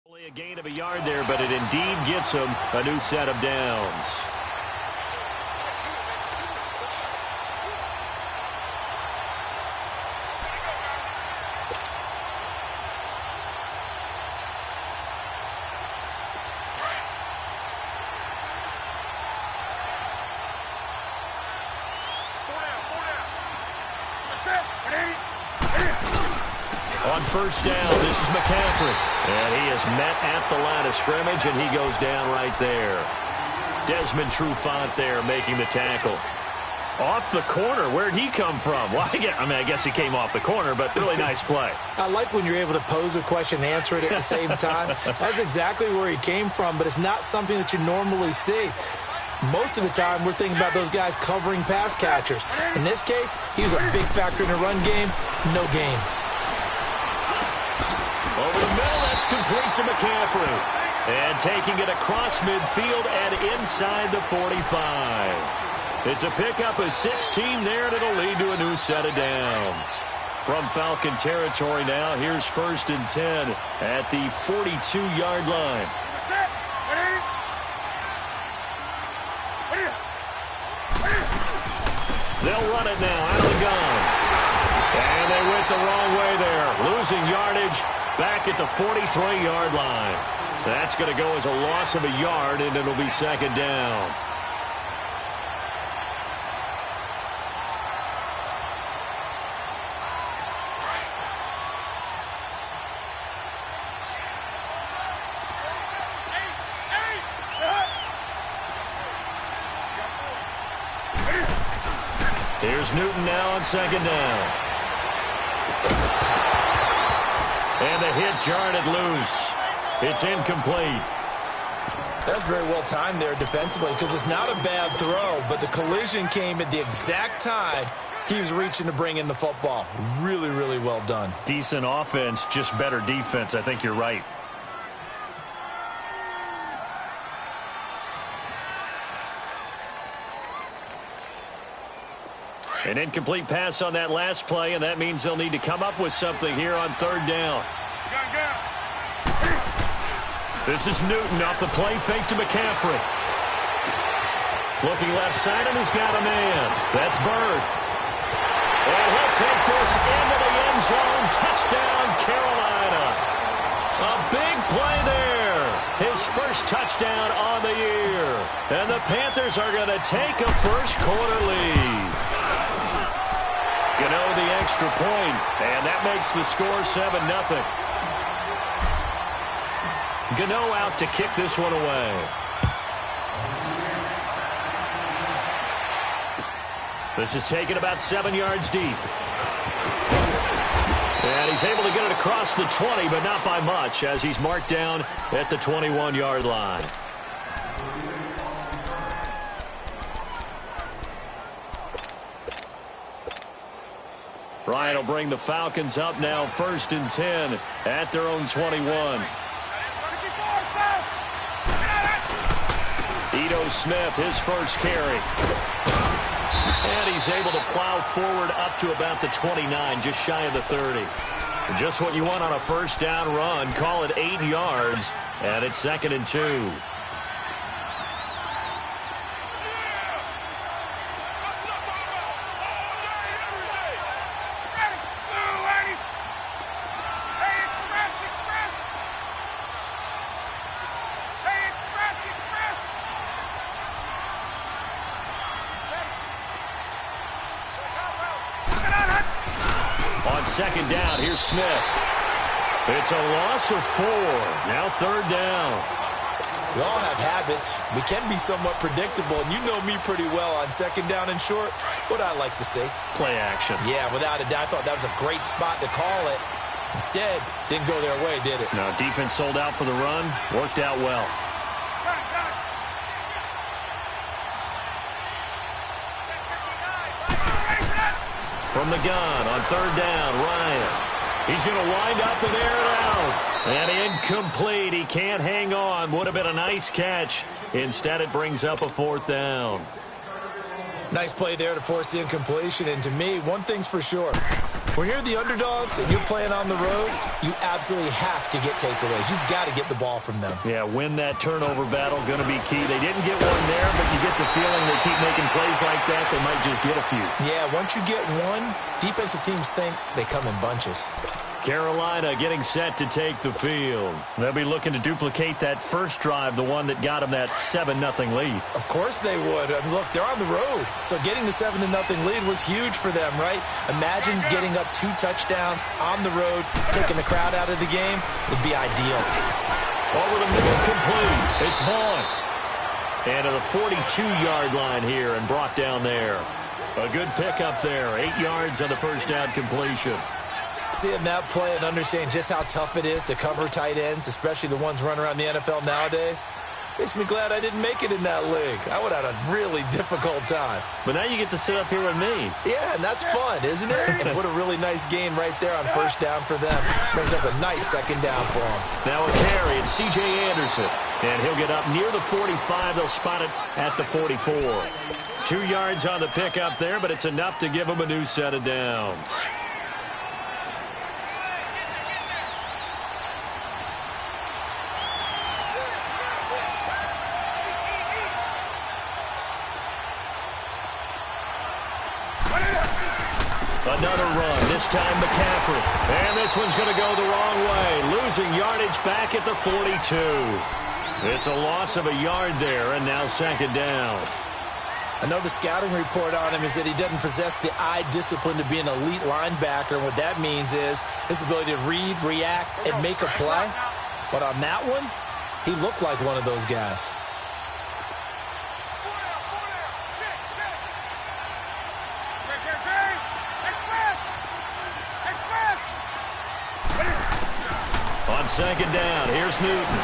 Only a gain of a yard there, but it indeed gets him a new set of downs. On first down, this is McCaffrey. And he is met at the line of scrimmage, and he goes down right there. Desmond Trufant there making the tackle. Off the corner, where'd he come from? Well, I guess he came off the corner, but really nice play. I like when you're able to pose a question and answer it at the same time. That's exactly where he came from, but it's not something that you normally see. Most of the time, we're thinking about those guys covering pass catchers. In this case, he was a big factor in the run game. No gain. Over the middle, that's complete to McCaffrey. And taking it across midfield and inside the 45. It's a pickup of 16 there, and it'll lead to a new set of downs. From Falcon territory now, here's 1st and 10 at the 42-yard line. They'll run it now out of the gun. And they went the wrong way there. Losing yardage back at the 43-yard line. That's going to go as a loss of a yard, and it'll be 2nd down. Here's Newton now on 2nd down. And the hit jarred it loose. It's incomplete. That's very well timed there defensively because it's not a bad throw, but the collision came at the exact time he was reaching to bring in the football. Really, really well done. Decent offense, just better defense. I think you're right. An incomplete pass on that last play, and that means they'll need to come up with something here on 3rd down. This is Newton off the play fake to McCaffrey. Looking left side, and he's got a man. That's Bird. And he'll take this into the end zone. Touchdown, Carolina. A big play there. His first touchdown on the year. And the Panthers are going to take a first-quarter lead. Gano the extra point, and that makes the score 7-0. Gano out to kick this one away. This is taken about 7 yards deep. And he's able to get it across the 20, but not by much, as he's marked down at the 21-yard line. Ryan will bring the Falcons up now 1st and 10 at their own 21. Ito Smith, his first carry. And he's able to plow forward up to about the 29, just shy of the 30. Just what you want on a first down run. Call it 8 yards, and it's 2nd and 2. On 2nd down, here's Smith. It's a loss of 4. Now 3rd down. We all have habits. We can be somewhat predictable, and you know me pretty well on 2nd down and short. What I like to say? Play action. Yeah, without a doubt. I thought that was a great spot to call it. Instead, didn't go their way, did it? No, defense sold out for the run. Worked out well. From the gun on 3rd down, Ryan. He's going to wind up and air it out. And incomplete. He can't hang on. Would have been a nice catch. Instead, it brings up a 4th down. Nice play there to force the incompletion. And to me, one thing's for sure. When you're the underdogs and you're playing on the road, you absolutely have to get takeaways. You've got to get the ball from them. Yeah, win that turnover battle, going to be key. They didn't get one there, but you get the feeling they keep making plays like that, they might just get a few. Yeah, once you get one, defensive teams think they come in bunches. Carolina getting set to take the field. They'll be looking to duplicate that first drive, the one that got them that 7-0 lead. Of course they would. I mean, look, they're on the road. So getting the 7-0 lead was huge for them, right? Imagine getting up 2 touchdowns on the road, taking the crowd out of the game. Would be ideal. Over the middle, complete. It's Vaughn. And to the 42-yard line here and brought down there. A good pickup there. 8 yards on the first down completion. Seeing that play and understanding just how tough it is to cover tight ends, especially the ones running around the NFL nowadays, makes me glad I didn't make it in that league. I would have had a really difficult time. But now you get to sit up here with me. Yeah, and that's fun, isn't it? And what a really nice gain right there on first down for them. Brings up a nice second down for them. Now a carry, it's C.J. Anderson. And he'll get up near the 45. They'll spot it at the 44. 2 yards on the pickup there, but it's enough to give them a new set of downs. Another run, this time McCaffrey. And this one's going to go the wrong way. Losing yardage back at the 42. It's a loss of a yard there, and now second down. I know the scouting report on him is that he doesn't possess the eye discipline to be an elite linebacker. What that means is his ability to read, react, and make a play. But on that one, he looked like one of those guys. On second down, here's Newton.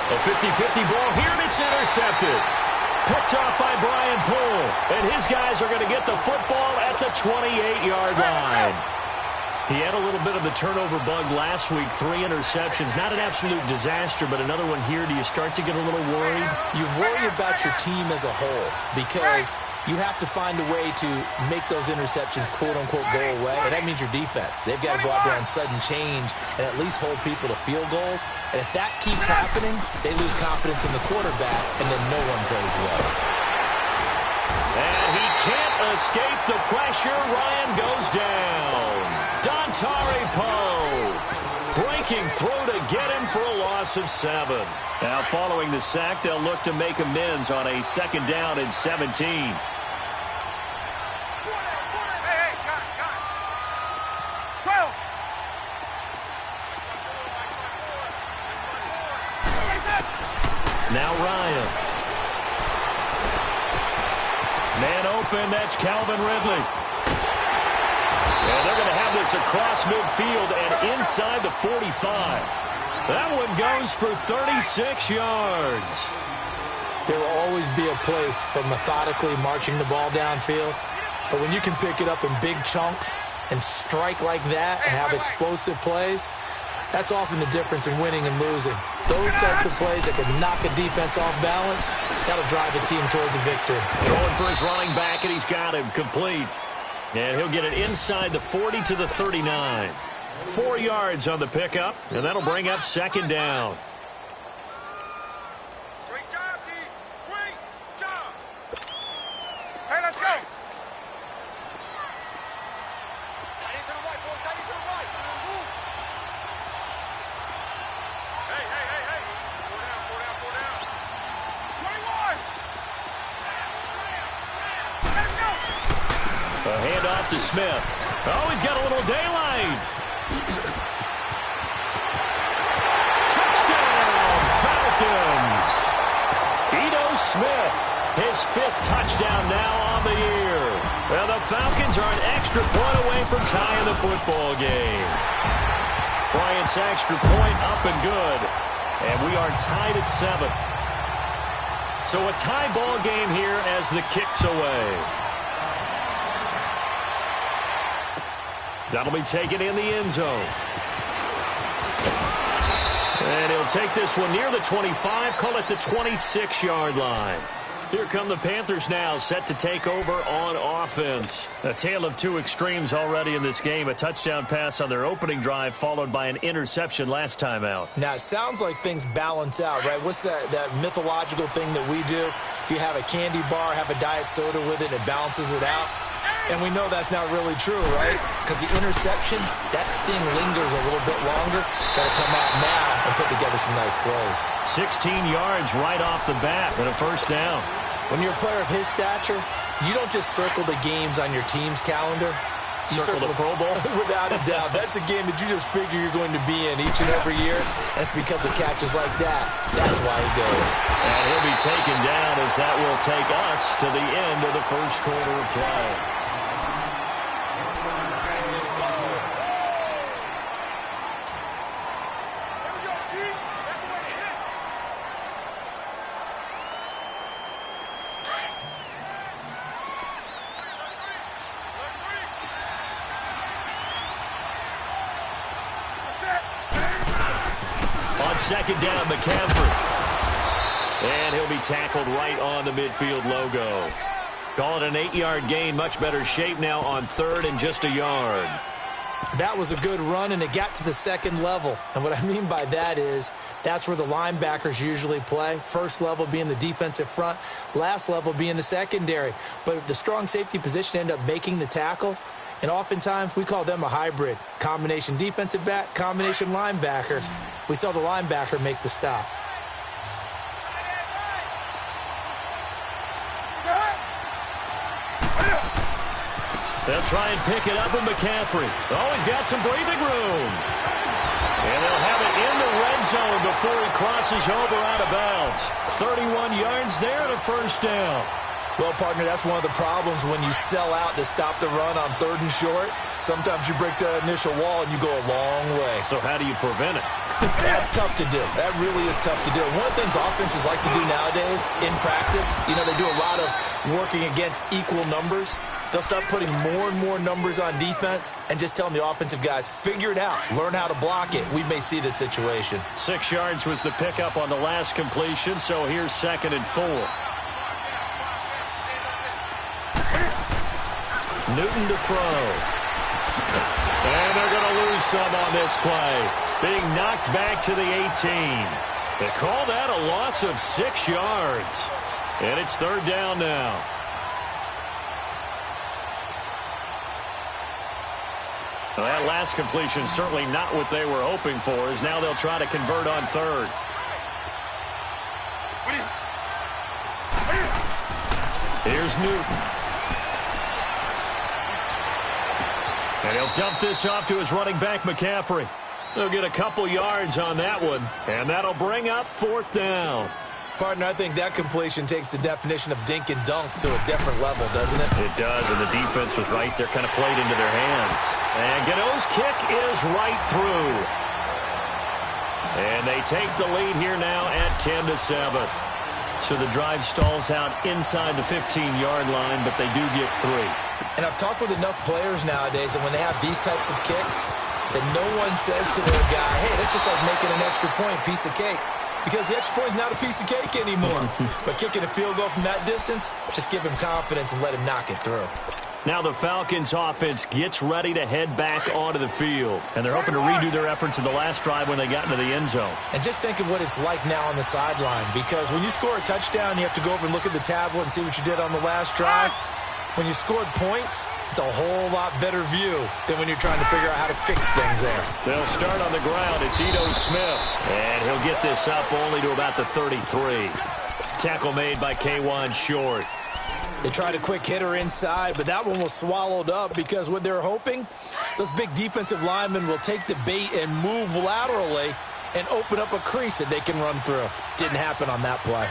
A 50-50 ball here, and it's intercepted. Picked off by Brian Poole. And his guys are going to get the football at the 28-yard line. He had a little bit of the turnover bug last week, 3 interceptions. Not an absolute disaster, but another one here. Do you start to get a little worried? You worry about your team as a whole because you have to find a way to make those interceptions, quote-unquote, go away, and that means your defense. They've got to go out there on sudden change and at least hold people to field goals. And if that keeps happening, they lose confidence in the quarterback, and then no one plays well. And he can't escape the pressure. Ryan goes down. Dontari Poe breaking through to get him for a loss of 7. Now following the sack, they'll look to make amends on a second down and 17. Now Ryan. Man open, that's Calvin Ridley. And they're going to have this across midfield and inside the 45. That one goes for 36 yards. There will always be a place for methodically marching the ball downfield. But when you can pick it up in big chunks and strike like that and have explosive plays, that's often the difference in winning and losing. Those types of plays that can knock a defense off balance, that'll drive a team towards a victory. Throwing for his running back, and he's got him complete. And he'll get it inside the 40 to the 39. 4 yards on the pickup, and that'll bring up second down. Great job, D. Great job. Hey, let's go. Tight into the right, boy. Tight into the right. Move. Hey. Four down. 21. Let's go. A handoff to Smith. Oh, he's got a little daylight. Touchdown, Falcons. Ito Smith, his 5th touchdown now on the year. Well, the Falcons are an extra point away from tying the football game. Bryant's extra point up and good. And we are tied at 7. So a tie ball game here as the kick's away. That'll be taken in the end zone. And he'll take this one near the 25, call it the 26-yard line. Here come the Panthers now, set to take over on offense. A tale of two extremes already in this game. A touchdown pass on their opening drive, followed by an interception last time out. Now, it sounds like things balance out, right? What's that mythological thing that we do? If you have a candy bar, have a diet soda with it, it balances it out. And we know that's not really true, right? Because the interception, that sting lingers a little bit longer. Got to come out now and put together some nice plays. 16 yards right off the bat and a first down. When you're a player of his stature, you don't just circle the games on your team's calendar. You circle the Pro Bowl? Without a doubt. That's a game that you just figure you're going to be in each and every year. That's because of catches like that. That's why he goes. And he'll be taken down as that will take us to the end of the first quarter of play. Second down, McCaffrey. And he'll be tackled right on the midfield logo. Call it an 8-yard gain. Much better shape now on third and just a yard. That was a good run, and it got to the second level. And what I mean by that is that's where the linebackers usually play. First level being the defensive front, last level being the secondary. But the strong safety position ended up making the tackle. And oftentimes, we call them a hybrid. Combination defensive back, combination linebacker. We saw the linebacker make the stop. They'll try and pick it up with McCaffrey. Oh, he's got some breathing room. And they'll have it in the red zone before he crosses over out of bounds. 31 yards there and a first down. Well, partner, that's one of the problems when you sell out to stop the run on third and short. Sometimes you break that initial wall and you go a long way. So how do you prevent it? That's tough to do. That really is tough to do. One of the things offenses like to do nowadays in practice, you know, they do a lot of working against equal numbers. They'll start putting more and more numbers on defense and just telling the offensive guys, figure it out. Learn how to block it. We may see this situation. 6 yards was the pickup on the last completion, so here's 2nd and 4. Newton to throw. And they're going to lose some on this play. Being knocked back to the 18. They call that a loss of 6 yards. And it's third down now. Well, that last completion certainly not what they were hoping for, as now they'll try to convert on third. Here's Newton. And he'll dump this off to his running back, McCaffrey. They'll get a couple yards on that one, and that'll bring up fourth down. Partner, I think that completion takes the definition of dink and dunk to a different level, doesn't it? It does, and the defense was right there, kind of played into their hands. And Gano's kick is right through. And they take the lead here now at 10-7. So the drive stalls out inside the 15-yard line, but they do get 3. And I've talked with enough players nowadays that when they have these types of kicks, that no one says to their guy, hey, that's just like making an extra point, piece of cake. Because the extra point is not a piece of cake anymore. But kicking a field goal from that distance, just give him confidence and let him knock it through. Now the Falcons offense gets ready to head back onto the field. And they're hoping to redo their efforts in the last drive when they got into the end zone. And just think of what it's like now on the sideline. Because when you score a touchdown, you have to go over and look at the tablet and see what you did on the last drive. When you scored points, it's a whole lot better view than when you're trying to figure out how to fix things there. They'll start on the ground. It's Ito Smith. And he'll get this up only to about the 33. Tackle made by K'Wan Short. They tried a quick hitter inside, but that one was swallowed up because what they're hoping, those big defensive linemen will take the bait and move laterally and open up a crease that they can run through. Didn't happen on that play.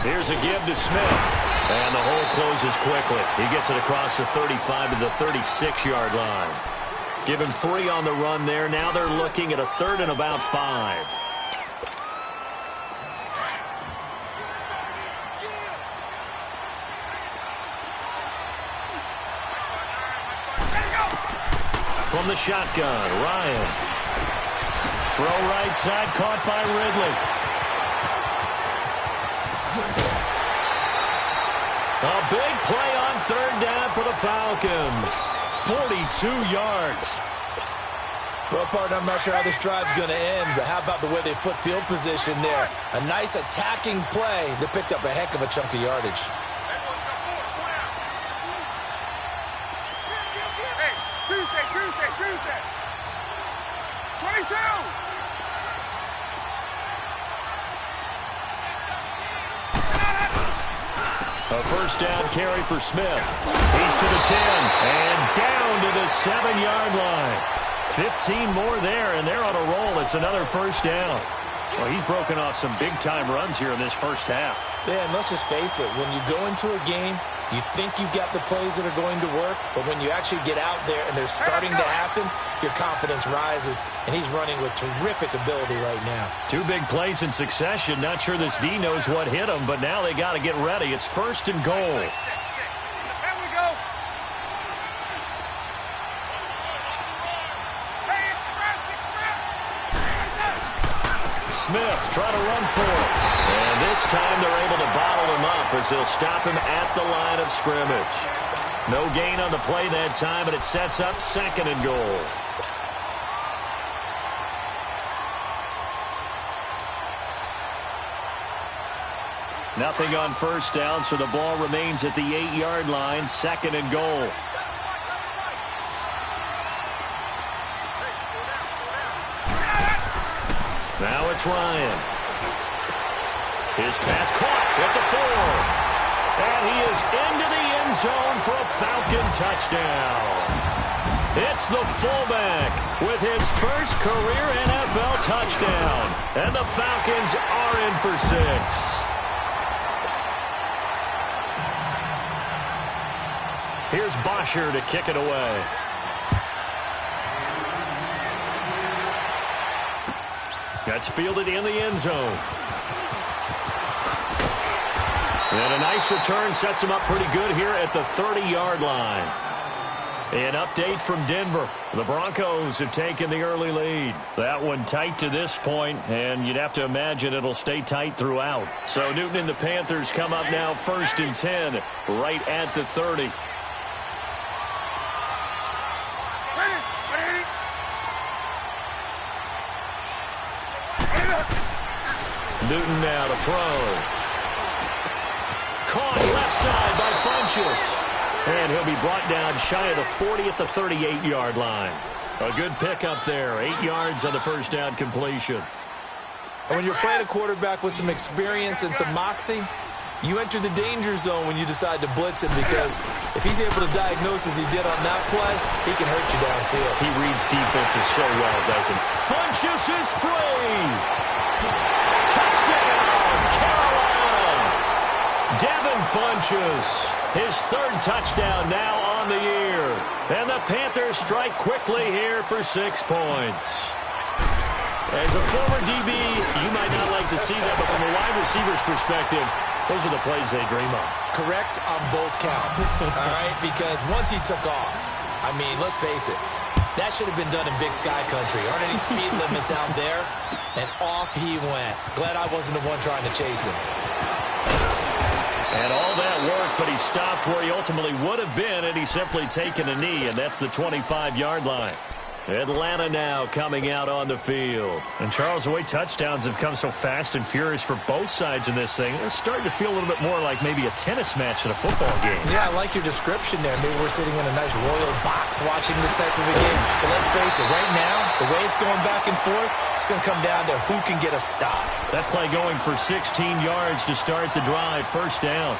Here's a give to Smith. And the hole closes quickly. He gets it across the 35 to the 36-yard line. Give him 3 on the run there. Now they're looking at a 3rd and about 5. from the shotgun. Ryan. Throw right side, caught by Ridley. A big play on third down for the Falcons. 42 yards. Well, partner, I'm not sure how this drive's going to end, but how about the way they flip field position there? A nice attacking play that picked up a heck of a chunk of yardage. Hey, Tuesday. 22. A first down carry for Smith. He's to the 10 and down to the 7-yard line. 15 more there, and they're on a roll. It's another first down. Well, he's broken off some big-time runs here in this first half. Yeah, and let's just face it. When you go into a game, you think you've got the plays that are going to work, but when you actually get out there and they're starting to happen, your confidence rises, and he's running with terrific ability right now. 2 big plays in succession. Not sure this D knows what hit him, but now they got to get ready. It's first and goal. There we go. Hey, it's Smith trying to run for it. And this time they're able to bottle him up as they'll stop him at the line of scrimmage. No gain on the play that time, but it sets up second and goal. Nothing on first down, so the ball remains at the 8-yard line, second and goal. Now it's Ryan. His pass caught at the 4. And he is into the end zone for a Falcon touchdown. It's the fullback with his first career NFL touchdown. And the Falcons are in for 6. Here's Bosher to kick it away. That's fielded in the end zone. And a nice return sets him up pretty good here at the 30-yard line. An update from Denver. The Broncos have taken the early lead. That one tight to this point, and you'd have to imagine it'll stay tight throughout. So Newton and the Panthers come up now first and 10, right at the 30. Newton now to throw. Caught left side by Funchess. And he'll be brought down shy of the 40 at the 38-yard line. A good pickup there. 8 yards on the first down completion. And when you're playing a quarterback with some experience and some moxie, you enter the danger zone when you decide to blitz him, because if he's able to diagnose as he did on that play, he can hurt you downfield. He reads defenses so well, doesn't he? Funchess is free. Touchdown, Carolina. Devin Funchess, his 3rd touchdown now on the year. And the Panthers strike quickly here for 6 points. As a former DB, you might not like to see that, but from a wide receiver's perspective, those are the plays they dream of. Correct on both counts, all right? Because once he took off, I mean, let's face it, that should have been done in Big Sky Country. Aren't any speed limits out there? And off he went. Glad I wasn't the one trying to chase him. And all that work, but he stopped where he ultimately would have been, and he's simply taken a knee, and that's the 25-yard line. Atlanta now coming out on the field. And Charles, the way touchdowns have come so fast and furious for both sides in this thing, it's starting to feel a little bit more like maybe a tennis match than a football game. Yeah, I like your description there. Maybe we're sitting in a nice royal box watching this type of a game. But let's face it, right now, the way it's going back and forth, it's going to come down to who can get a stop. That play going for 16 yards to start the drive, first down.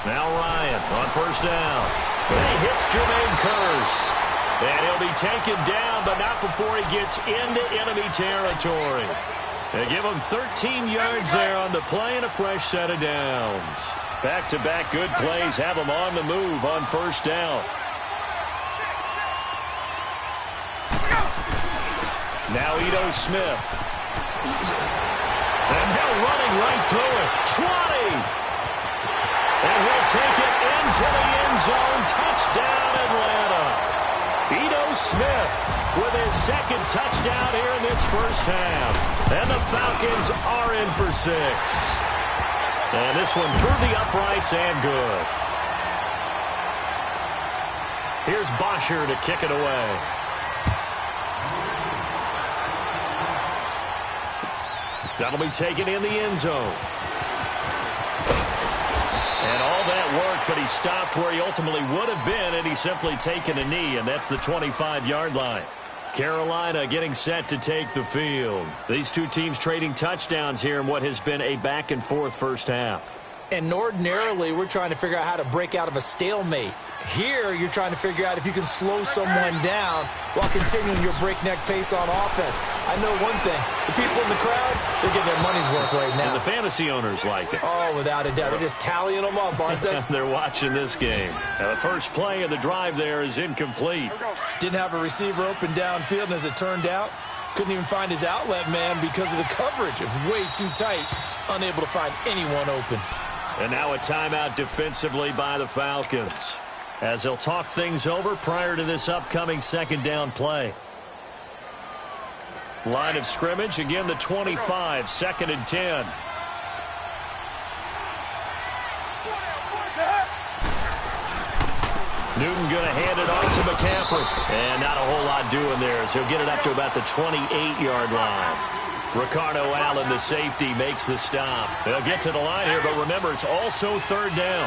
Now Ryan on first down. And he hits Jermaine Kearse. And he'll be taken down, but not before he gets into enemy territory. They give him 13 yards there on the play and a fresh set of downs. Back-to-back good plays have them on the move on first down. Now Ito Smith. And they're running right through it. Trotty. And he'll take it into the end zone. Touchdown, Atlanta. Ito Smith with his second touchdown here in this first half. And the Falcons are in for 6. And this one through the uprights and good. Here's Bosher to kick it away. That'll be taken in the end zone. And all that work, but he stopped where he ultimately would have been, and he's simply taken a knee, and that's the 25-yard line. Carolina getting set to take the field. These two teams trading touchdowns here in what has been a back-and-forth first half. And ordinarily, we're trying to figure out how to break out of a stalemate. Here, you're trying to figure out if you can slow someone down while continuing your breakneck pace on offense. I know one thing. The people in the crowd, they're getting their money's worth right now. And the fantasy owners like it. Oh, without a doubt. They're just tallying them up, aren't they? They're watching this game. Now, the first play of the drive there is incomplete. Didn't have a receiver open downfield, and as it turned out, couldn't even find his outlet man because of the coverage. It was way too tight, unable to find anyone open. And now a timeout defensively by the Falcons, as they'll talk things over prior to this upcoming second down play. Line of scrimmage, again the 25, 2nd and 10. Newton going to hand it off to McCaffrey. And not a whole lot doing there, as he'll get it up to about the 28-yard line. Ricardo Allen, the safety, makes the stop. They'll get to the line here, but remember, it's also 3rd down.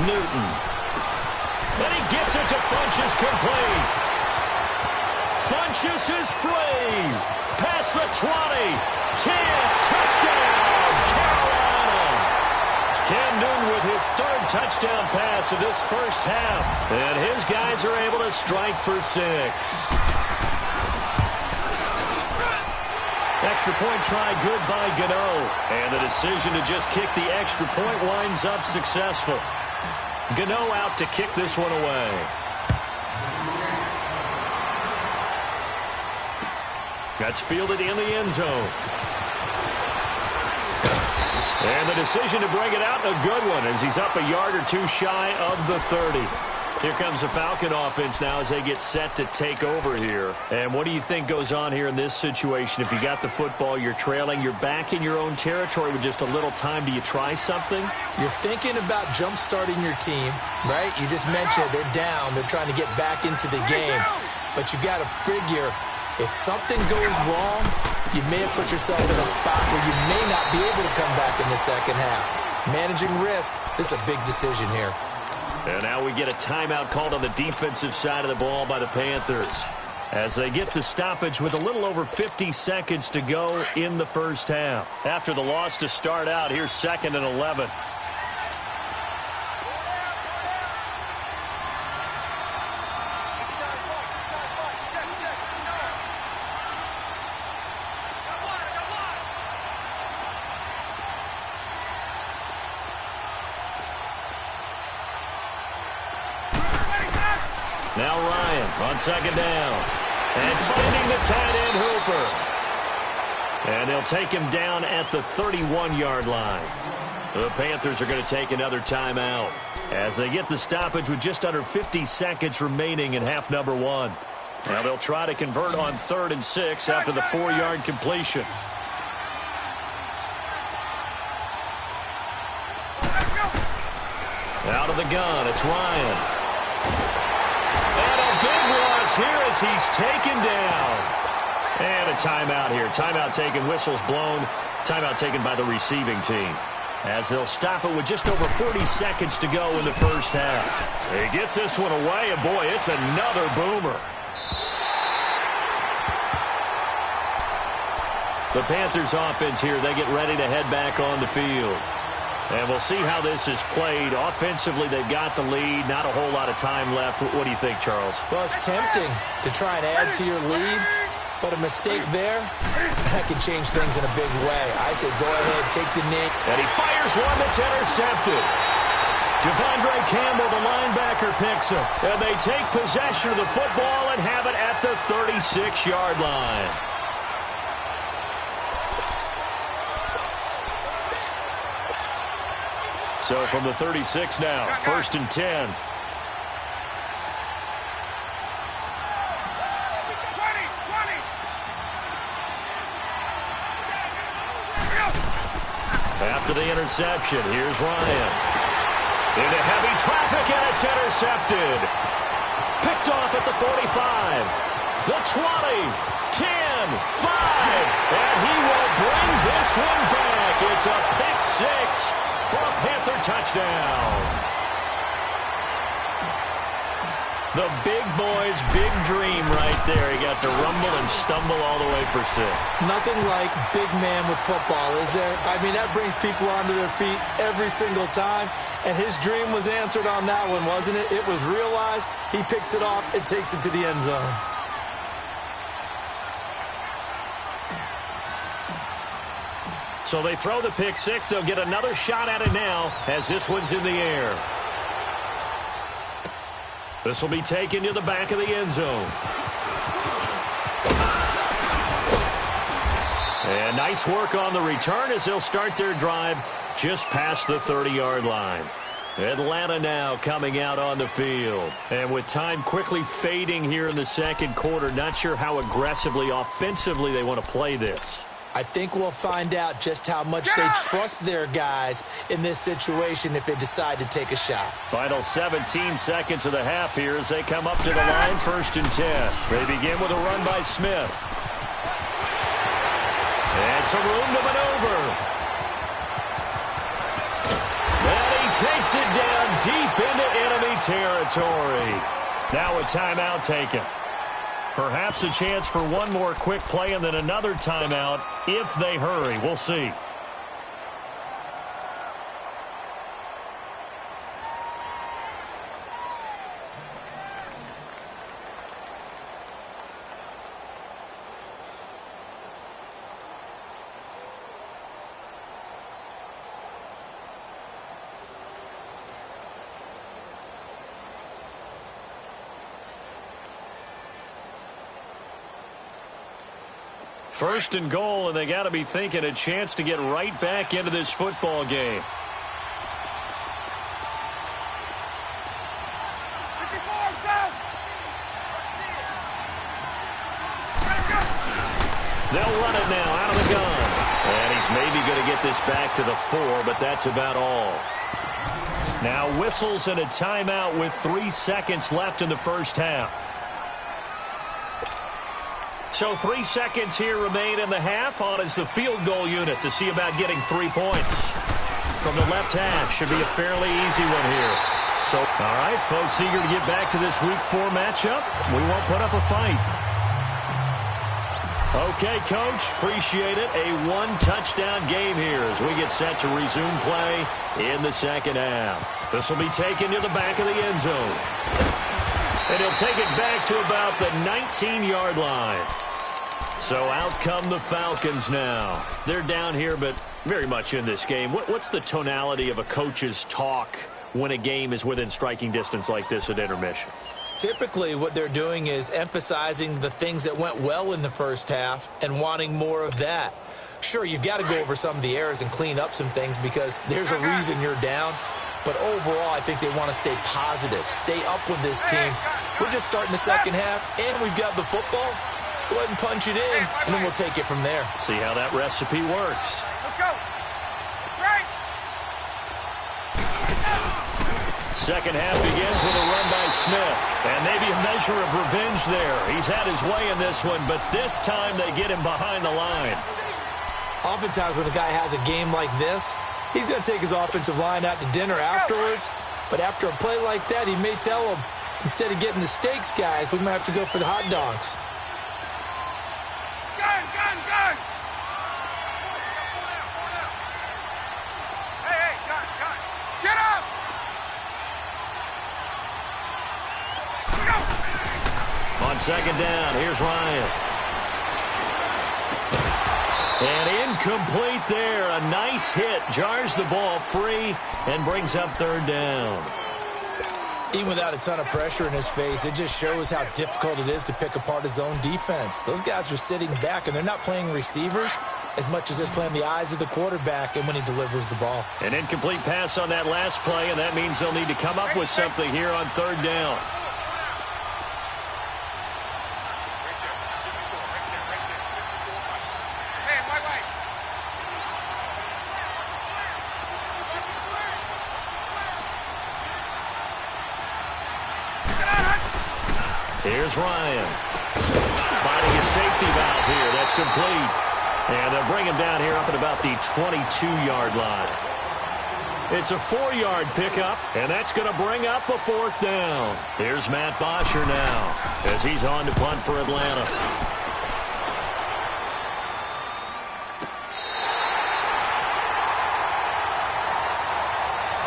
Newton. And he gets it to Funchess, complete. Funchess is free. Past the 20. 10. Touchdown, Carolina. Cam Newton with his 3rd touchdown pass of this first half. And his guys are able to strike for 6. Extra point try good by Gano. And the decision to just kick the extra point winds up successful. Gano out to kick this one away. That's fielded in the end zone. And the decision to bring it out, a good one, as he's up a yard or two shy of the 30. Here comes the Falcon offense now as they get set to take over here. And what do you think goes on here in this situation? If you got the football, you're trailing, you're back in your own territory with just a little time. Do you try something? You're thinking about jump-starting your team, right? You just mentioned it. They're down. They're trying to get back into the game. But you got to figure, if something goes wrong, you may have put yourself in a spot where you may not be able to come back in the second half. Managing risk, this is a big decision here. And now we get a timeout called on the defensive side of the ball by the Panthers, as they get the stoppage with a little over 50 seconds to go in the first half. After the loss to start out, here's 2nd and 11. Now Ryan on 2nd down. And finding the tight end Hooper. And they'll take him down at the 31-yard line. The Panthers are going to take another timeout as they get the stoppage with just under 50 seconds remaining in half number 1. Now they'll try to convert on 3rd and 6 after the 4-yard completion. Out of the gun, it's Ryan. Here as he's taken down. And a timeout here. Timeout taken, whistles blown. Timeout taken by the receiving team, as they'll stop it with just over 40 seconds to go in the first half. He gets this one away, and boy, it's another boomer. The Panthers offense here, they get ready to head back on the field. And we'll see how this is played. Offensively, they've got the lead. Not a whole lot of time left. What do you think, Charles? Well, it's tempting to try and add to your lead. But a mistake there, that can change things in a big way. I say go ahead, take the knee. And he fires one that's intercepted. Devondre Campbell, the linebacker, picks him. And they take possession of the football and have it at the 36-yard line. So from the 36 now, 1st and 10. After the interception, here's Ryan. Into heavy traffic, and it's intercepted. Picked off at the 45, the 20, 10, 5, and he will bring this one back. It's a pick six for a Panther touchdown. The big boy's big dream right there. He got to rumble and stumble all the way for 6. Nothing like big man with football, is there? I mean, that brings people onto their feet every single time. And his dream was answered on that one, wasn't it? It was realized. He picks it off and takes it to the end zone. So they throw the pick six. They'll get another shot at it now as this one's in the air. This will be taken to the back of the end zone. And nice work on the return as they'll start their drive just past the 30-yard line. Atlanta now coming out on the field. And with time quickly fading here in the second quarter, not sure how aggressively, offensively they want to play this. I think we'll find out just how much they trust their guys in this situation if they decide to take a shot. Final 17 seconds of the half here as they come up to the line, 1st and 10. They begin with a run by Smith. And some room to maneuver. And he takes it down deep into enemy territory. Now a timeout taken. Perhaps a chance for one more quick play and then another timeout if they hurry. We'll see. First and goal, and they got to be thinking a chance to get right back into this football game. They'll run it now out of the gun. And he's maybe going to get this back to the 4, but that's about all. Now whistles and a timeout with 3 seconds left in the first half. So 3 seconds here remain in the half. On is the field goal unit to see about getting 3 points. From the left hash, should be a fairly easy one here. So, all right, folks, eager to get back to this Week 4 matchup. We won't put up a fight. Okay, Coach, appreciate it. A one-touchdown game here as we get set to resume play in the second half. This will be taken to the back of the end zone. And he'll take it back to about the 19-yard line. So out come the Falcons now. They're down here, but very much in this game. What's the tonality of a coach's talk when a game is within striking distance like this at intermission? Typically, what they're doing is emphasizing the things that went well in the first half and wanting more of that. Sure, you've got to go over some of the errors and clean up some things because there's a reason you're down. But overall, I think they want to stay positive, stay up with this team. We're just starting the second half, and we've got the football. Let's go ahead and punch it in, and then we'll take it from there. See how that recipe works. Let's go. Right. Second half begins with a run by Smith. And maybe a measure of revenge there. He's had his way in this one, but this time they get him behind the line. Oftentimes when a guy has a game like this, he's going to take his offensive line out to dinner afterwards. But after a play like that, he may tell them, instead of getting the steaks, guys, we might have to go for the hot dogs. Gun, gun, gun. Hey, gun, gun. Get up. On second down, here's Ryan. Incomplete there. A nice hit. Jars the ball free and brings up third down. Even without a ton of pressure in his face, it just shows how difficult it is to pick apart his own defense. Those guys are sitting back, and they're not playing receivers as much as they're playing the eyes of the quarterback and when he delivers the ball. An incomplete pass on that last play, and that means they'll need to come up with something here on third down. Here's Ryan. Finding his safety valve here. That's complete. And they'll bring him down here up at about the 22-yard line. It's a 4-yard pickup, and that's going to bring up a fourth down. Here's Matt Bosher now as he's on to punt for Atlanta.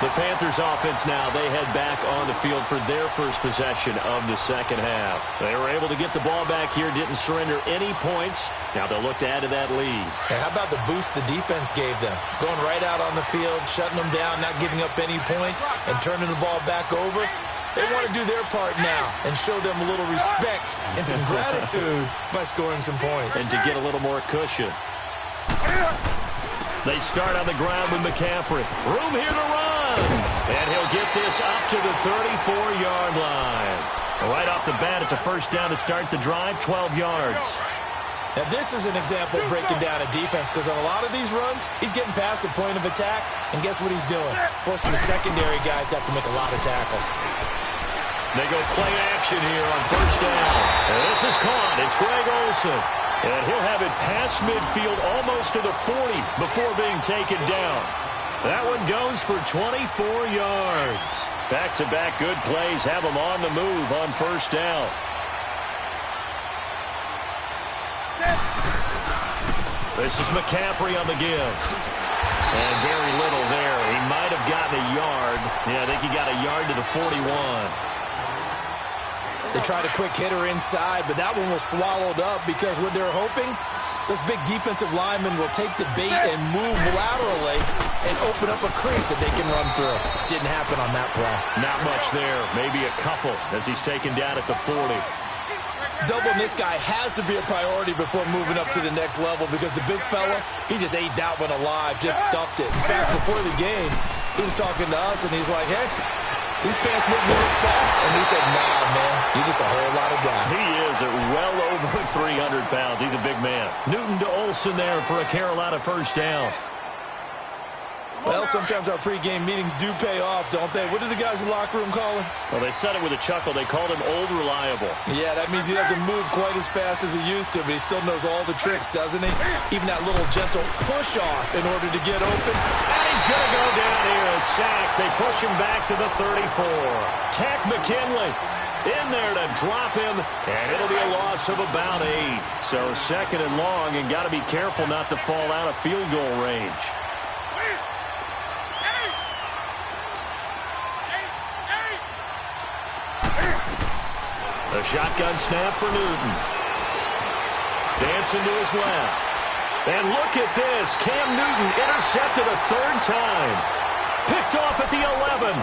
The Panthers offense now, they head back on the field for their first possession of the second half. They were able to get the ball back here, didn't surrender any points. Now they'll look to add to that lead. And how about the boost the defense gave them? Going right out on the field, shutting them down, not giving up any points, and turning the ball back over. They want to do their part now and show them a little respect and some gratitude by scoring some points. And to get a little more cushion. They start on the ground with McCaffrey. Room here to run. And he'll get this up to the 34-yard line. Right off the bat, it's a first down to start the drive, 12 yards. Now, this is an example of breaking down a defense because on a lot of these runs, he's getting past the point of attack, and guess what he's doing? Forcing the secondary guys to have to make a lot of tackles. They go play action here on first down. And this is caught. It's Greg Olsen. And he'll have it past midfield almost to the 40 before being taken down. That one goes for 24 yards. Back-to-back good plays have them on the move on first down. This is McCaffrey on the give. And very little there. He might have gotten a yard. Yeah, I think he got a yard to the 41. They tried a quick hitter inside, but that one was swallowed up because what they're hoping, those big defensive linemen will take the bait and move laterally and open up a crease that they can run through. Didn't happen on that play. Not much there. Maybe a couple as he's taken down at the 40. Doubling this guy has to be a priority before moving up to the next level because the big fella, he just ate that one alive, just stuffed it. In fact, before the game, he was talking to us, and he's like, hey, these pants make me look fat. And he said, nah, man, you're just a whole lot of guy. He is at well over 300 pounds. He's a big man. Newton to Olsen there for a Carolina first down. Well, sometimes our pregame meetings do pay off, don't they? What do the guys in the locker room call him? Well, they said it with a chuckle. They called him Old Reliable. Yeah, that means he doesn't move quite as fast as he used to, but he still knows all the tricks, doesn't he? Even that little gentle push-off in order to get open. And he's going to go down here, a sack. They push him back to the 34. Tack McKinley in there to drop him, and it'll be a loss of about 8. So second and long, and got to be careful not to fall out of field goal range. A shotgun snap for Newton. Dancing to his left. And look at this. Cam Newton intercepted a third time. Picked off at the 11.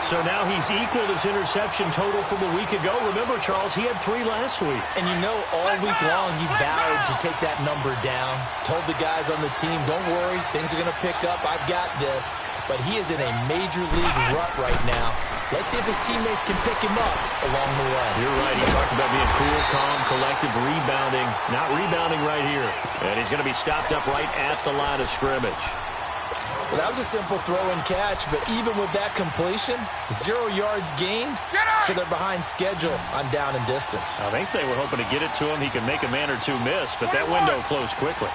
So now he's equaled his interception total from a week ago. Remember, Charles, he had 3 last week. And you know, all week long he vowed to take that number down. Told the guys on the team, don't worry, things are going to pick up. I've got this. But he is in a major league rut right now. Let's see if his teammates can pick him up along the way. You're right. He talked about being cool, calm, collective, rebounding. Not rebounding right here. And he's going to be stopped up right at the line of scrimmage. Well, that was a simple throw and catch, but even with that completion, 0 yards gained, so they're behind schedule on down and distance. I think they were hoping to get it to him. He could make a man or two miss, but that window closed quickly.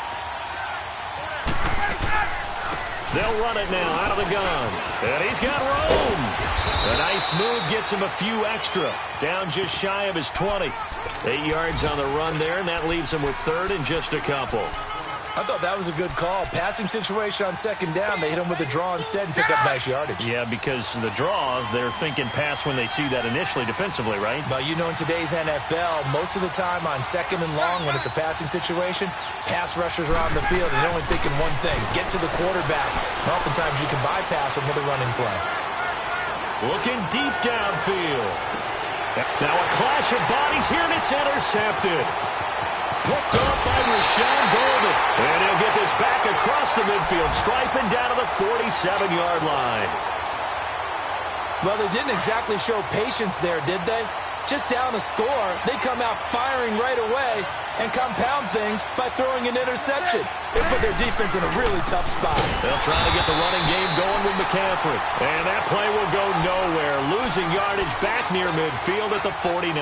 They'll run it now out of the gun. And he's got room. A nice move gets him a few extra. Down just shy of his 20. 8 yards on the run there, and that leaves him with third and just a couple. I thought that was a good call. Passing situation on second down, they hit him with a draw instead and pick up nice yardage. Yeah, because the draw, they're thinking pass when they see that initially defensively, right? But you know, in today's NFL, most of the time on second and long, when it's a passing situation, pass rushers are on the field and they're only thinking one thing, get to the quarterback. And oftentimes you can bypass them with a running play. Looking deep downfield. Now a clash of bodies here, and it's intercepted. Picked off by Rashaan Golden. And he'll get this back across the midfield, striping down to the 47-yard line. Well, they didn't exactly show patience there, did they? Just down a score, they come out firing right away and compound things by throwing an interception. They put their defense in a really tough spot. They'll try to get the running game going with McCaffrey. And that play will go nowhere, losing yardage back near midfield at the 49.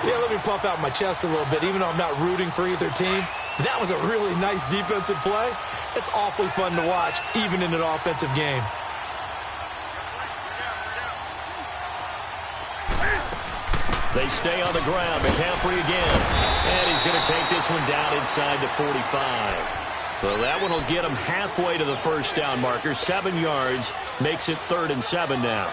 Yeah, let me puff out my chest a little bit, even though I'm not rooting for either team. That was a really nice defensive play. It's awfully fun to watch, even in an offensive game. They stay on the ground. McCaffrey again. And he's going to take this one down inside the 45. So that one will get him halfway to the first down marker. 7 yards makes it 3rd and 7 now.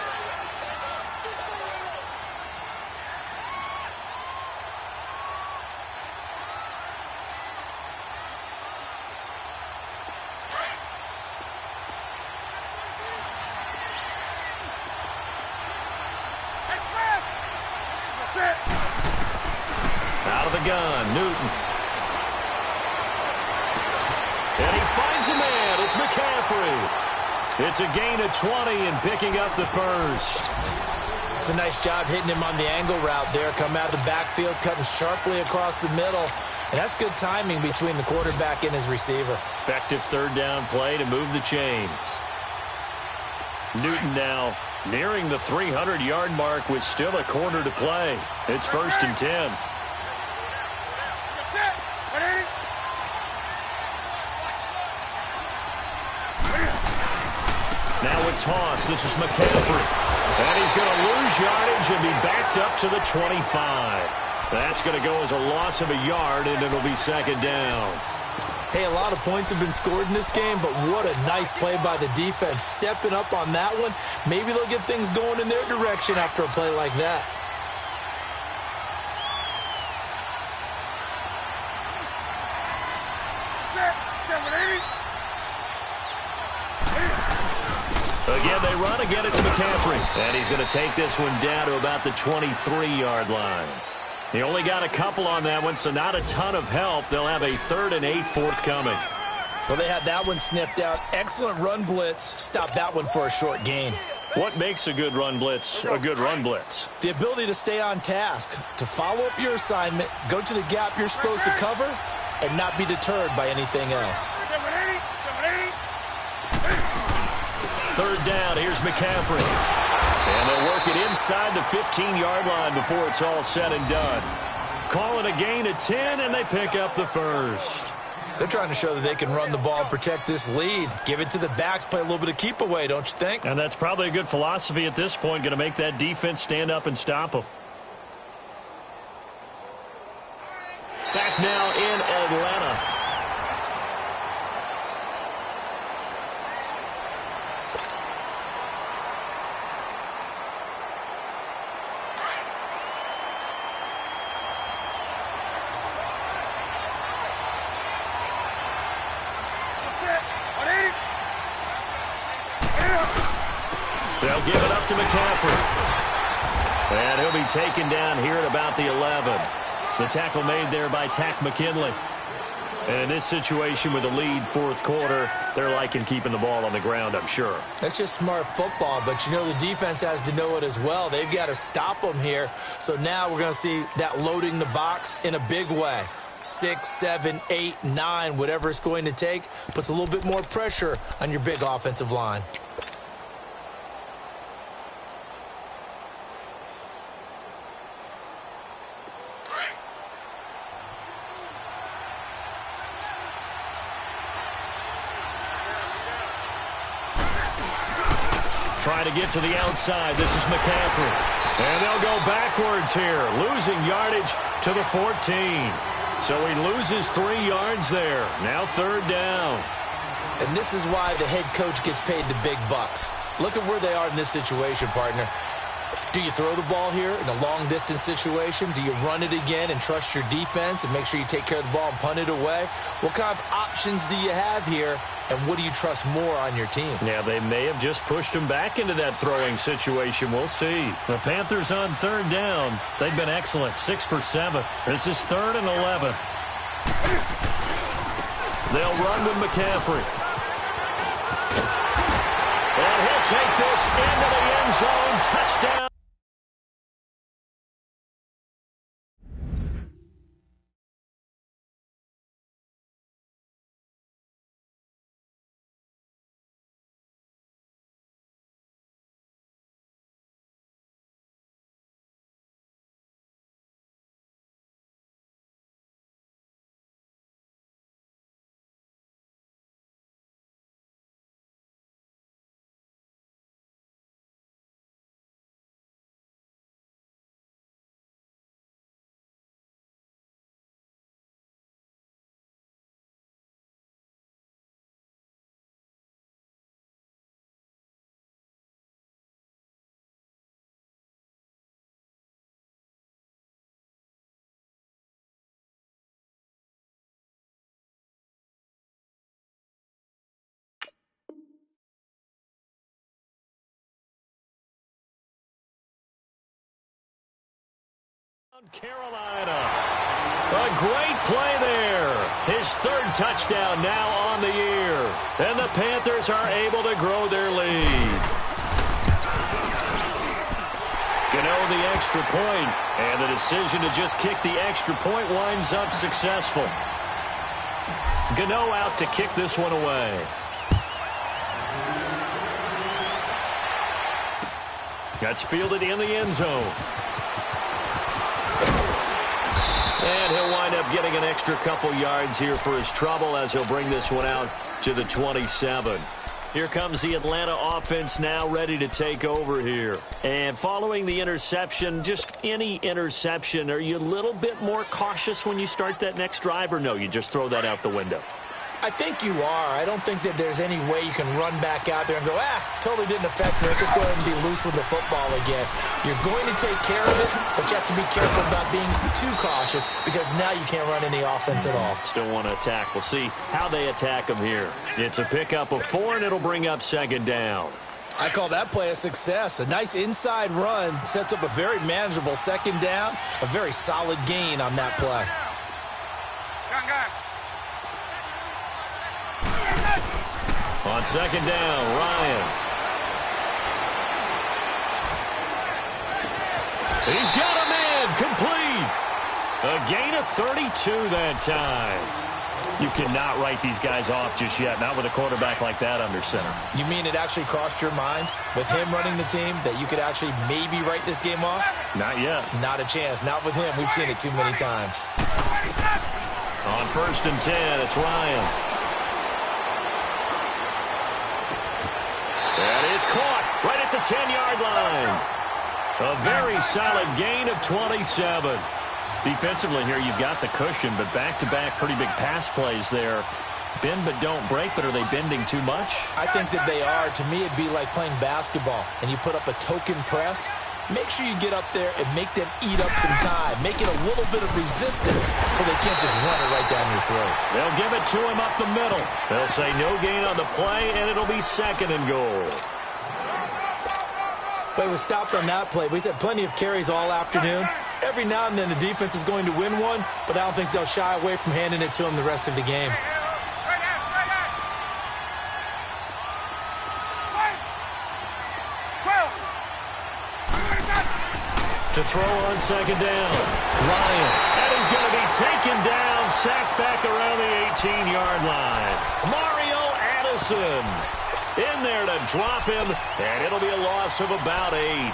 Out of the gun, Newton. And he finds a man. It's McCaffrey. It's a gain of 20 and picking up the first. It's a nice job hitting him on the angle route there. Come out of the backfield, cutting sharply across the middle. And that's good timing between the quarterback and his receiver. Effective 3rd down play to move the chains. Newton now nearing the 300-yard mark with still a quarter to play. It's 1st and 10. Now a toss. This is McCaffrey. And he's going to lose yardage and be backed up to the 25. That's going to go as a loss of a yard, and it'll be 2nd down. Hey, a lot of points have been scored in this game, but what a nice play by the defense. Stepping up on that one, maybe they'll get things going in their direction after a play like that. Again, they run. Again, it's McCaffrey. And he's going to take this one down to about the 23-yard line. He only got a couple on that one, so not a ton of help. They'll have a 3rd and 8 forthcoming. Well, they had that one sniffed out. Excellent run blitz. Stop that one for a short gain. What makes a good run blitz a good run blitz? The ability to stay on task, to follow up your assignment, go to the gap you're supposed to cover, and not be deterred by anything else. 3rd down. Here's McCaffrey. And they'll work it inside the 15-yard line before it's all said and done. Call it a gain of 10, and they pick up the first. They're trying to show that they can run the ball and protect this lead. Give it to the backs, play a little bit of keep away, don't you think? And that's probably a good philosophy at this point, going to make that defense stand up and stop them. Back now in Atlanta. They'll give it up to McCaffrey. And he'll be taken down here at about the 11. The tackle made there by Takk McKinley. And in this situation with the lead 4th quarter, they're liking keeping the ball on the ground, I'm sure. That's just smart football, but you know the defense has to know it as well. They've got to stop them here. So now we're going to see that loading the box in a big way. 6, 7, 8, 9, whatever it's going to take, puts a little bit more pressure on your big offensive line. Trying to get to the outside. This is McCaffrey. And they'll go backwards here, losing yardage to the 14. So he loses 3 yards there. Now 3rd down. And this is why the head coach gets paid the big bucks. Look at where they are in this situation, partner. Do you throw the ball here in a long-distance situation? Do you run it again and trust your defense and make sure you take care of the ball and punt it away? What kind of options do you have here, and what do you trust more on your team? Yeah, they may have just pushed him back into that throwing situation. We'll see. The Panthers on 3rd down. They've been excellent, 6 for 7. This is 3rd and 11. They'll run with McCaffrey. And he'll take this into the end zone. Touchdown. Carolina. A great play there. His 3rd touchdown now on the year. And the Panthers are able to grow their lead. Gano the extra point, and the decision to just kick the extra point winds up successful. Gano out to kick this one away. That's fielded in the end zone. And he'll wind up getting an extra couple yards here for his trouble as he'll bring this one out to the 27. Here comes the Atlanta offense now ready to take over here. And following the interception, just any interception, are you a little bit more cautious when you start that next drive, or no, you just throw that out the window? I think you are. I don't think that there's any way you can run back out there and go, totally didn't affect me. Let's just go ahead and be loose with the football again. You're going to take care of it, but you have to be careful about being too cautious because now you can't run any offense at all. Still want to attack. We'll see how they attack him here. It's a pickup of 4, and it'll bring up 2nd down. I call that play a success. A nice inside run sets up a very manageable 2nd down, a very solid gain on that play. On 2nd down, Ryan. He's got a man complete. A gain of 32 that time. You cannot write these guys off just yet, not with a quarterback like that under center. You mean it actually crossed your mind with him running the team that you could actually maybe write this game off? Not yet. Not a chance. Not with him. We've seen it too many times. On 1st and 10, it's Ryan. That is caught right at the 10-yard line. A very solid gain of 27. Defensively here, you've got the cushion, but back-to-back pretty big pass plays there. Bend but don't break, but are they bending too much? I think that they are. To me, it'd be like playing basketball, and you put up a token press. Make sure you get up there and make them eat up some time. Make it a little bit of resistance so they can't just run it right down your throat. They'll give it to him up the middle. They'll say no gain on the play, and it'll be 2nd and goal. But it was stopped on that play. But he's had plenty of carries all afternoon. Every now and then the defense is going to win one, but I don't think they'll shy away from handing it to him the rest of the game. To throw on 2nd down, Ryan. And he's going to be taken down, sacked back around the 18-yard line. Mario Addison in there to drop him, and it'll be a loss of about 8.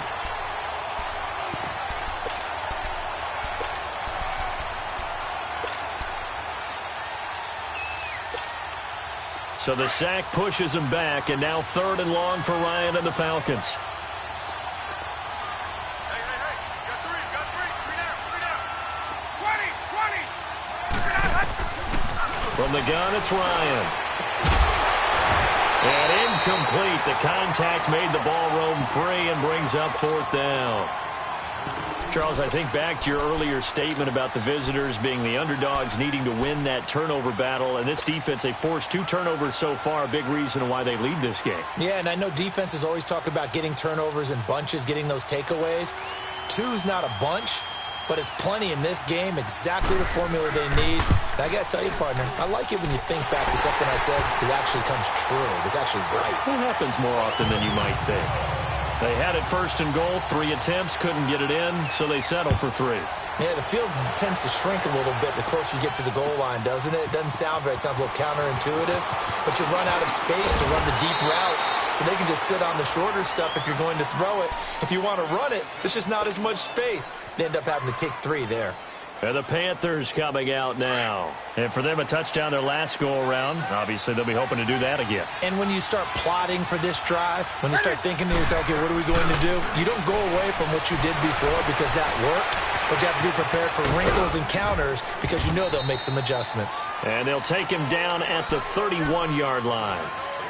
So the sack pushes him back, and now 3rd and long for Ryan and the Falcons. From the gun, it's Ryan. And incomplete. The contact made the ball roam free and brings up 4th down. Charles, I think back to your earlier statement about the visitors being the underdogs needing to win that turnover battle. And this defense, they forced 2 turnovers so far, a big reason why they lead this game. Yeah, and I know defenses always talk about getting turnovers in bunches, getting those takeaways. 2's not a bunch, but it's plenty in this game, exactly the formula they need. And I got to tell you, partner, I like it when you think back to something I said that actually comes true. It's actually right. It happens more often than you might think. They had it 1st and goal, 3 attempts, couldn't get it in, so they settle for 3. Yeah, the field tends to shrink a little bit the closer you get to the goal line, doesn't it? It doesn't sound right. It sounds a little counterintuitive. But you run out of space to run the deep routes, so they can just sit on the shorter stuff if you're going to throw it. If you want to run it, there's just not as much space. They end up having to take 3 there. And the Panthers coming out now. And for them, a touchdown their last go-around. Obviously, they'll be hoping to do that again. And when you start plotting for this drive, when you start thinking to yourself, okay, what are we going to do? You don't go away from what you did before because that worked. But you have to be prepared for wrinkles and counters because you know they'll make some adjustments. And they'll take him down at the 31-yard line.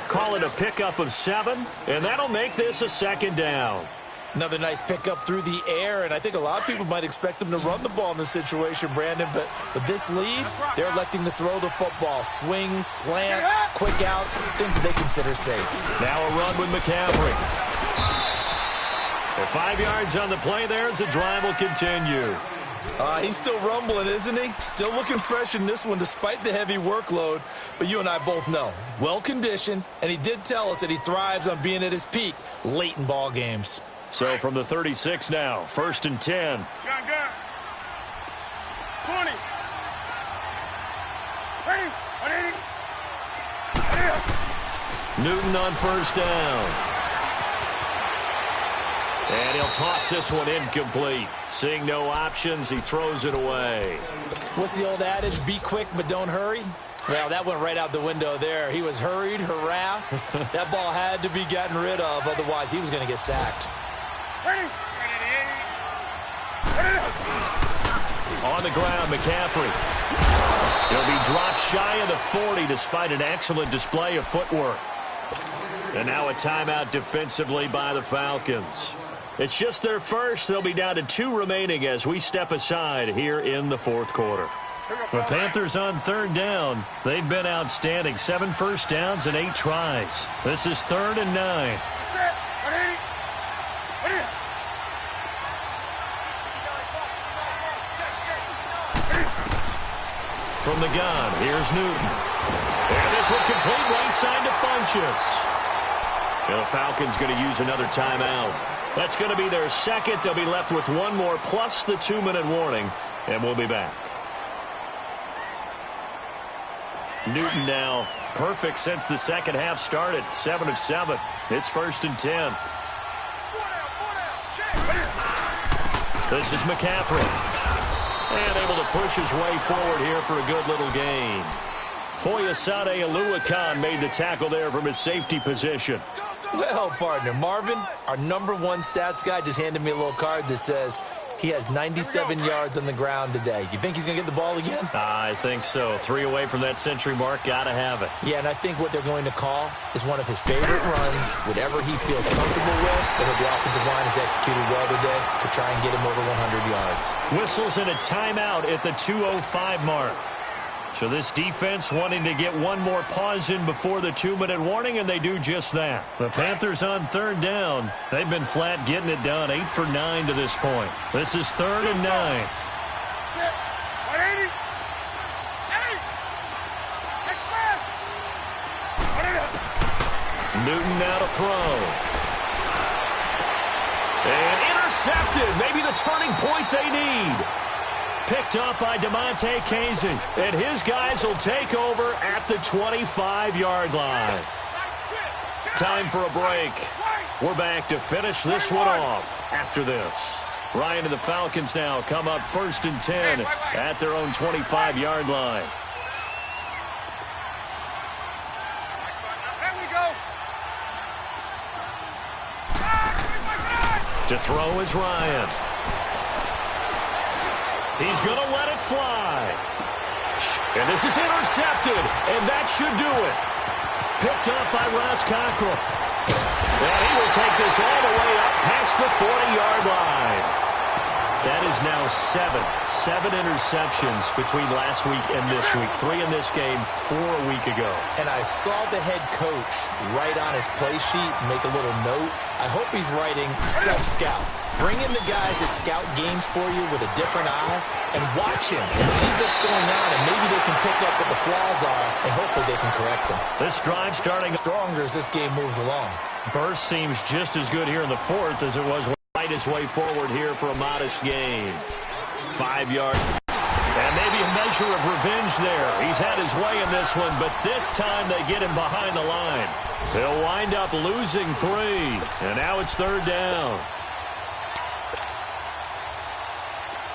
Call it a pickup of 7, and that'll make this a 2nd down. Another nice pickup through the air, and I think a lot of people might expect them to run the ball in this situation, Brandon, but with this lead, they're electing to throw the football. Swings, slants, quick outs, things that they consider safe. Now a run with McCaffrey. And 5 yards on the play there as the drive will continue. He's still rumbling, isn't he? Still looking fresh in this one despite the heavy workload. But you and I both know, well-conditioned, and he did tell us that he thrives on being at his peak late in ball games. So from the 36 now, 1st and 10. Gun. 20. Ready. 180. Newton on 1st down. And he'll toss this one incomplete. Seeing no options, he throws it away. What's the old adage? Be quick, but don't hurry. Well, that went right out the window there. He was hurried, harassed. That ball had to be gotten rid of, otherwise he was going to get sacked. Ready. On the ground, McCaffrey. He'll be dropped shy of the 40 despite an excellent display of footwork. And now a timeout defensively by the Falcons. It's just their first. They'll be down to 2 remaining as we step aside here in the 4th quarter. The Panthers on 3rd down. They've been outstanding. 7 first downs and 8 tries. This is 3rd and 9. From the gun, here's Newton. And this will complete right side to Funchess. The Falcons going to use another timeout. That's going to be their 2nd. They'll be left with 1 more plus the 2-minute warning, and we'll be back. Newton now perfect since the 2nd half started. 7 of 7. It's 1st and 10. This is McCaffrey. And able to push his way forward here for a good little gain. Foyesade Oluwakan made the tackle there from his safety position. Well, partner, Marvin, our #1 stats guy, just handed me a little card that says he has 97 yards on the ground today. You think he's going to get the ball again? I think so. 3 away from that century mark. Got to have it. Yeah, and I think what they're going to call is one of his favorite runs, whatever he feels comfortable with, and what the offensive line has executed well today to try and get him over 100 yards. Whistles and a timeout at the 2:05 mark. So this defense wanting to get 1 more pause in before the 2-minute warning, and they do just that. The Panthers on 3rd down. They've been flat getting it done. 8 for 9 to this point. This is 3rd and 9. Newton now to throw. And intercepted. Maybe the turning point they need. Picked up by DeMonte Casey. And his guys will take over at the 25-yard line. Time for a break. We're back to finish this one off after this. Ryan and the Falcons now come up 1st and 10 at their own 25-yard line. To throw is Ryan. He's going to let it fly. rush. And this is intercepted. And that should do it. Picked up by Ross Cockrell. And he will take this all the way up past the 40-yard line. That is now seven interceptions between last week and this week. 3 in this game, 4 a week ago. And I saw the head coach write on his play sheet, make a little note. I hope he's writing self-scout. Bring in the guys that scout games for you with a different eye and watch him and see what's going on, and maybe they can pick up what the flaws are, and hopefully they can correct them. This drive starting Stronger as this game moves along. Burst seems just as good here in the fourth as it was fight his way forward here for a modest gain. 5 yards. And maybe a measure of revenge there. He's had his way in this one, but this time they get him behind the line. They'll wind up losing 3. And now it's 3rd down.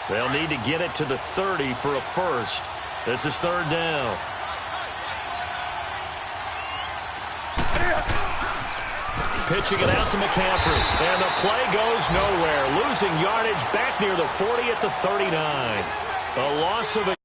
They'll need to get it to the 30 for a first. This is 3rd down. Pitching it out to McCaffrey. And the play goes nowhere. Losing yardage back near the 40 at the 39. A loss of a